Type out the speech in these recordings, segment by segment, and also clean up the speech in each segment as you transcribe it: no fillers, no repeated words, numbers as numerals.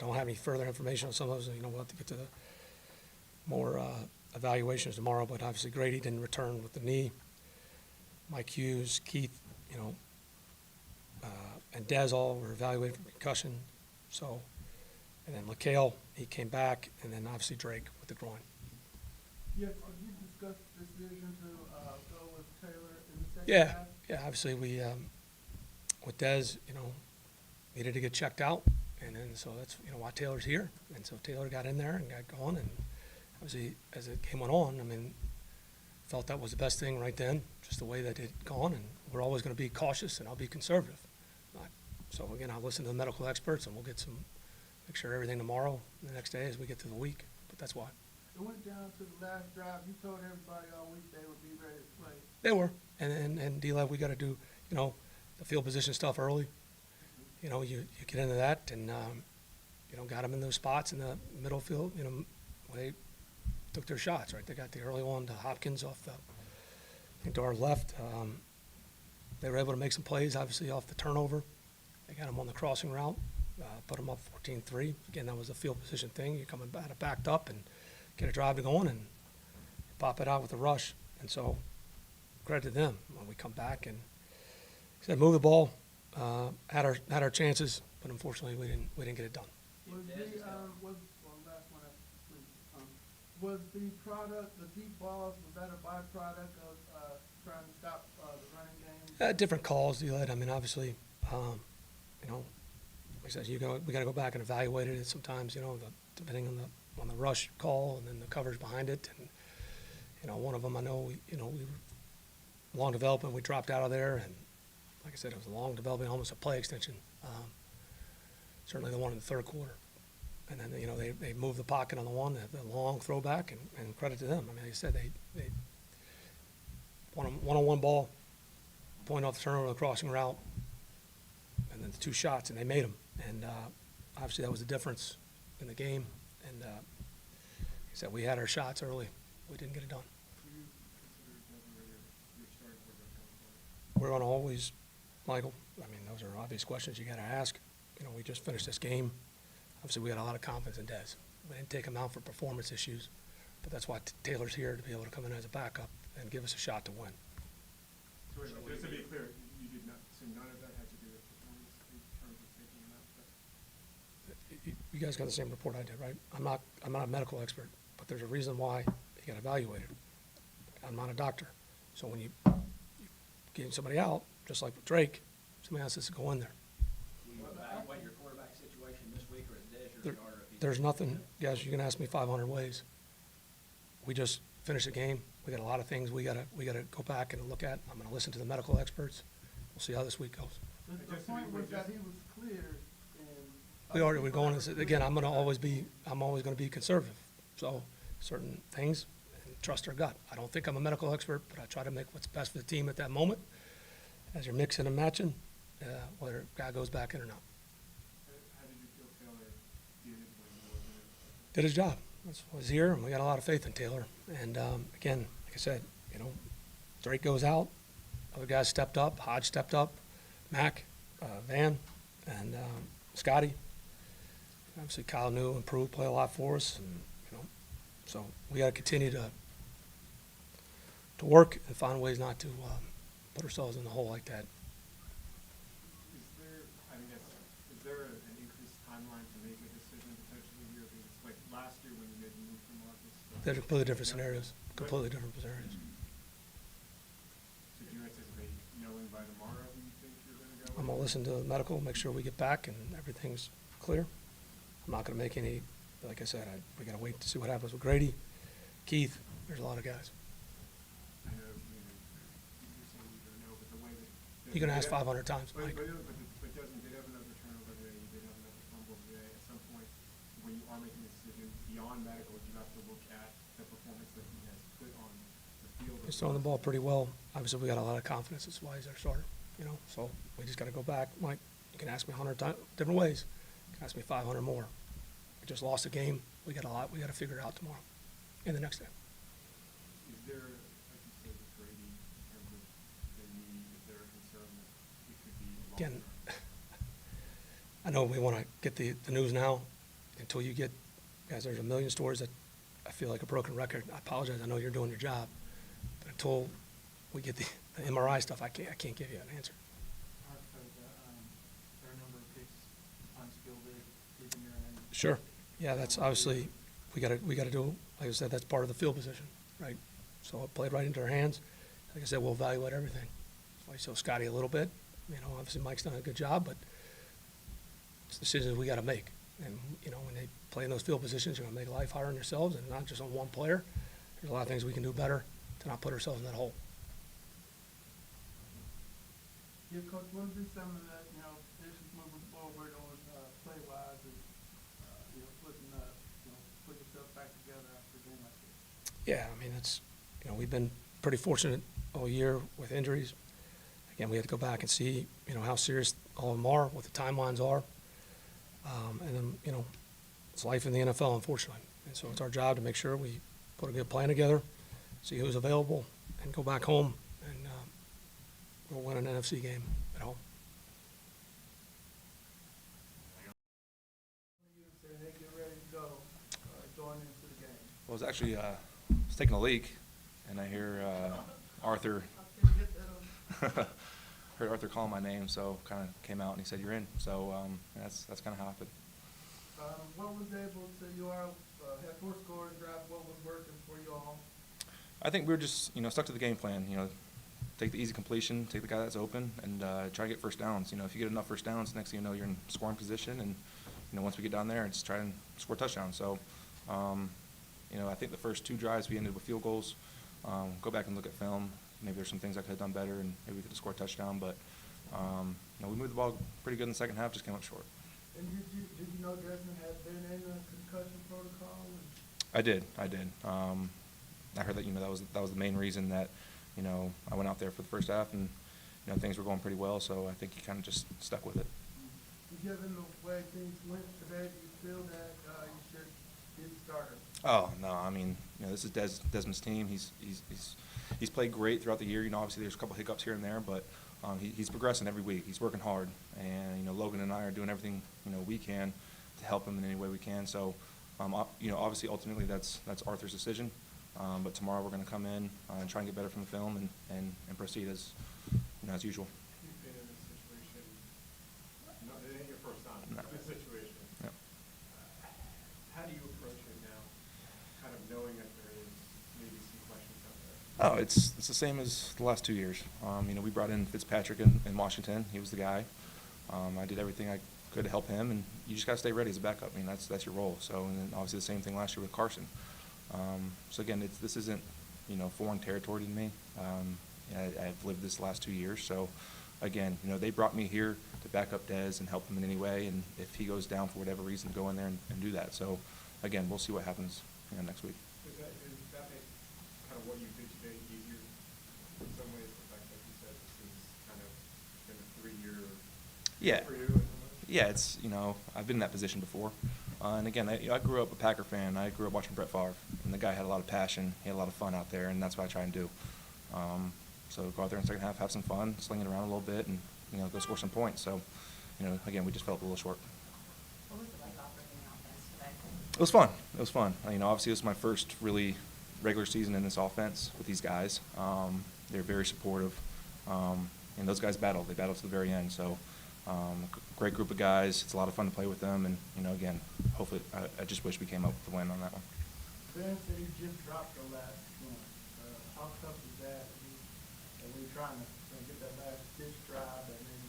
don't have any further information on some of those. We'll have to get to the more evaluations tomorrow, but obviously Grady didn't return with the knee. Mike Hughes, Keith, and Dez all were evaluated for concussion. So, and then LaCale, he came back, and then obviously Drake with the groin. Yeah, you discussed the decision to go with Taylor in the second half? Yeah, obviously we, with Dez, needed to get checked out, and then so that's, why Taylor's here. And so Taylor got in there and got going, and obviously as the game went on, felt that was the best thing right then, just the way that it had gone, and we're always going to be cautious, and I'll be conservative. So again, I'll listen to the medical experts, and we'll make sure everything tomorrow and the next day as we get to the week, but that's why. It went down to the last drive. You told everybody all week they would be ready to play. They were, and D-Lev, we got to do, the field position stuff early. You get into that, and got them in those spots in the middle field. When they took their shots, right? They got the early one to Hopkins off to our left. They were able to make some plays, obviously off the turnover. They got them on the crossing route, put them up 14-3. Again, that was a field position thing. You're coming backed up and get a drive to going and pop it out with a rush. And so credit to them when we come back and said move the ball, had our chances, but unfortunately we didn't get it done. Was the product, the deep balls, was that a byproduct of trying to stop the running game? Different calls, D-Led. Obviously, like I said, we got to go back and evaluate it. Sometimes, depending on the rush call and then the coverage behind it. And one of them, I know, we were long development. We dropped out of there, and like I said, it was a long development, almost a play extension. Certainly the one in the third quarter. And then, they moved the pocket on the one, the long throwback, and credit to them. Like I said, they one-on-one ball, point off the turnover, the crossing route, and then the two shots, and they made them. And obviously that was the difference in the game. And like I said, we had our shots early. We didn't get it done. We're going to always, Michael, those are obvious questions you got to ask. We just finished this game. Obviously, we had a lot of confidence in Dez. We didn't take him out for performance issues, but that's why Taylor's here, to be able to come in as a backup and give us a shot to win. So just to be clear, you did not, so none of that had to do with performance in terms of taking him out? You guys got the same report I did, right? I'm not a medical expert, but there's a reason why he got evaluated. I'm not a doctor. So when you get somebody out, just like with Drake, somebody else has to go in there. Will you evaluate your quarterback situation this week, or is Dez your starter? There's nothing, guys, you can ask me 500 ways. We just finished the game. We got a lot of things we gotta go back and look at. I'm gonna listen to the medical experts. We'll see how this week goes. The point was that he was cleared. We're going, again, I'm always gonna be conservative. So certain things, trust our gut. I don't think I'm a medical expert, but I try to make what's best for the team at that moment. As you're mixing and matching, whether a guy goes back in or not. How did you feel Taylor did when he wasn't? Did his job. Was here, and we got a lot of faith in Taylor. And again, like I said, Drake goes out, other guys stepped up, Hodge stepped up, Mac, Van, and Scotty. Obviously, Kyle New improved, play a lot for us, and so we got to continue to work and find ways not to put ourselves in the hole like that. Is there an increased timeline to make a decision potentially here? Because like last year when you made the move from Marcus. They're completely different scenarios. Completely different scenarios. So do you anticipate knowing by tomorrow who you think you're going to go? I'm gonna listen to the medical, make sure we get back and everything's clear. I'm not gonna make any. Like I said, we gotta wait to see what happens with Grady, Keith. There's a lot of guys. I know you're saying you don't know, but the way that You can ask 500 times, But Mike. doesn't did have another turnover today? You did have another fumble today. At some point, when you are making a decision beyond medical, you have to look at the performance that he has put on the field. He's throwing the ball pretty well. Obviously, we got a lot of confidence. That's why he's our starter. So we just got to go back. Mike, you can ask me 100 times, different ways. You can ask me 500 more. We just lost a game. We got a lot. We got to figure it out tomorrow and the next day. Is there, like you said, with Grady, in terms of the knee, is there a concern that it could be a long Again, term? I know we want to get the news now. until you get, guys, there's a million stories that I feel like a broken record. I apologize. I know you're doing your job, but until we get the MRI stuff, I can't give you an answer. Fair number of picks, unskilled, keeping your end. Sure. Yeah, that's obviously, we gotta do, like I said, that's part of the field position, right? So it played right into our hands. Like I said, we'll evaluate everything. So I show Scotty a little bit. Obviously Mike's done a good job, but it's decisions we gotta make. And, when they play in those field positions, you're gonna make life harder on yourselves and not just on one player. There's a lot of things we can do better to not put ourselves in that hole. Yeah, Coach, what would be some of the, issues moving forward on, play-wise and, put yourself back together after a game like this? Yeah, I mean, we've been pretty fortunate all year with injuries. Again, we had to go back and see, how serious all of them are, what the timelines are. And then, it's life in the NFL, unfortunately. And so it's our job to make sure we put a good plan together, see who's available, and go back home and we'll win an NFC game at home. You say they get ready to go, going into the game. Well, I was actually taking a leak, and I hear Arthur. Can you get that on? Heard Arthur calling my name, so kind of came out and he said, "You're in." So that's kind of how it happened. What was able to, you all had 4 scoring drives, what was working for you all? I think we were just stuck to the game plan. Take the easy completion, take the guy that's open, and try to get first downs. If you get enough first downs, next thing you know, you're in scoring position, and once we get down there, just try and score touchdowns. So I think the first 2 drives we ended with field goals. Go back and look at film. Maybe there's some things I could have done better, and maybe we could have scored a touchdown. But we moved the ball pretty good in the second half, just came up short. And did you know Desmond had been in a concussion protocol? I did. I heard that that was the main reason that I went out there for the first half, and things were going pretty well. So I think he kind of just stuck with it. Given the way things went today, do you feel that you should be the starter? Oh no, I mean this is Desmond's team. He's played great throughout the year. Obviously there's a couple hiccups here and there, but he's progressing every week. He's working hard, and Logan and I are doing everything we can to help him in any way we can. So obviously ultimately that's Arthur's decision. But tomorrow we're going to come in and try and get better from the film and proceed as as usual. You've been in this situation. No, it ain't your first time. No. This situation. Yep. How do you approach it now, kind of knowing that there is maybe some questions out there? Oh, it's the same as the last 2 years. We brought in Fitzpatrick in Washington. He was the guy. I did everything I could to help him, and you just got to stay ready as a backup. I mean, that's your role. So, and then obviously the same thing last year with Carson. So again, this isn't foreign territory to me. I've lived this the last 2 years. So again, they brought me here to back up Dez and help him in any way. And if he goes down for whatever reason, go in there and do that. So again, we'll see what happens next week. Does that make kind of what you did today easier in some ways? The fact that you said this is kind of been a 3-year Yeah. for you in some ways? Yeah, it's I've been in that position before, and again, I grew up a Packer fan. I grew up watching Brett Favre, and the guy had a lot of passion. He had a lot of fun out there, and that's what I try and do. So go out there in the second half, have some fun, sling it around a little bit, and go score some points. So, again, we just felt a little short. What was it like operating offense today? It was fun. It was fun. Obviously, it was my first really regular season in this offense with these guys. They're very supportive, and those guys battled. They battled to the very end. So, great group of guys. It's a lot of fun to play with them, and again, hopefully, I just wish we came up with the win on that one. Ben said he just dropped the last one. How tough is that? When you're trying to get that last ditch drive and then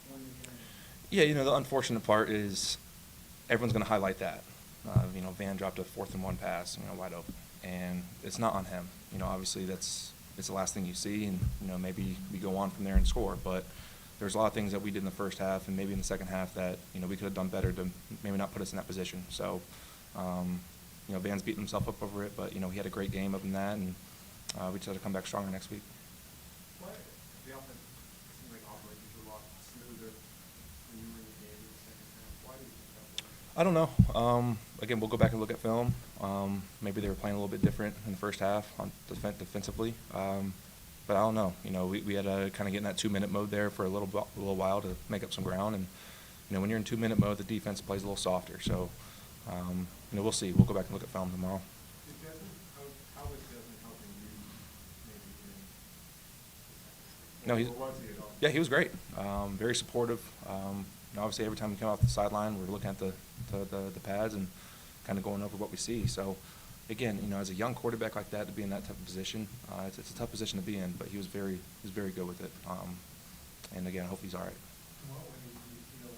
win the game. Yeah, the unfortunate part is everyone's going to highlight that. Van dropped a 4th-and-1 pass, wide open, and it's not on him. Obviously it's the last thing you see, and maybe we go on from there and score. But there's a lot of things that we did in the first half and maybe in the second half that we could have done better to maybe not put us in that position. So, Van's beating himself up over it, but he had a great game up in that, and we just have to come back stronger next week. Why the offense seemed like operated a lot smoother when you were in the game in the second half? Why do you think that was? I don't know. Again, we'll go back and look at film. Maybe they were playing a little bit different in the first half on defensively. But I don't know. We had to kind of get in that 2-minute mode there for a little while to make up some ground. And when you're in 2-minute mode, the defense plays a little softer. So you know, we'll see. We'll go back and look at film tomorrow. Did Desmond, how was Desmond helping you maybe in? No, he's, Or was he at all? yeah, he was great. Very supportive. You know, obviously, every time we come off the sideline, we're looking at the pads and kind of going over what we see. So, again, you know, as a young quarterback like that, to be in that type of position, it's a tough position to be in. But he was very good with it. And again, I hope he's all right. In what way did you feel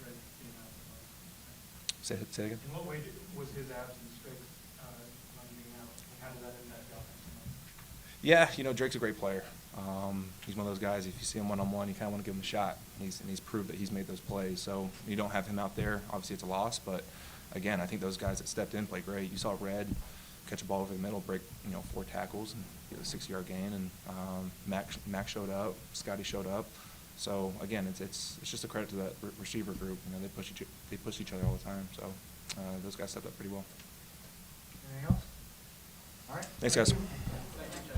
Drake being out the most? Say it again. In what way was his absence, Drake, not being out? How did that impact the offense? Yeah, you know, Drake's a great player. He's one of those guys, if you see him one-on-one, you kind of want to give him a shot. And he's proved that he's made those plays. So you don't have him out there. Obviously, it's a loss. But, again, I think those guys that stepped in played great. You saw Red catch a ball over the middle, break, you know, 4 tackles and get a 6-yard gain. And Mac showed up. Scotty showed up. So, again, it's just a credit to that receiver group. You know, they push each other all the time. So those guys stepped up pretty well. Anything else? All right. Thanks, guys. Thank you.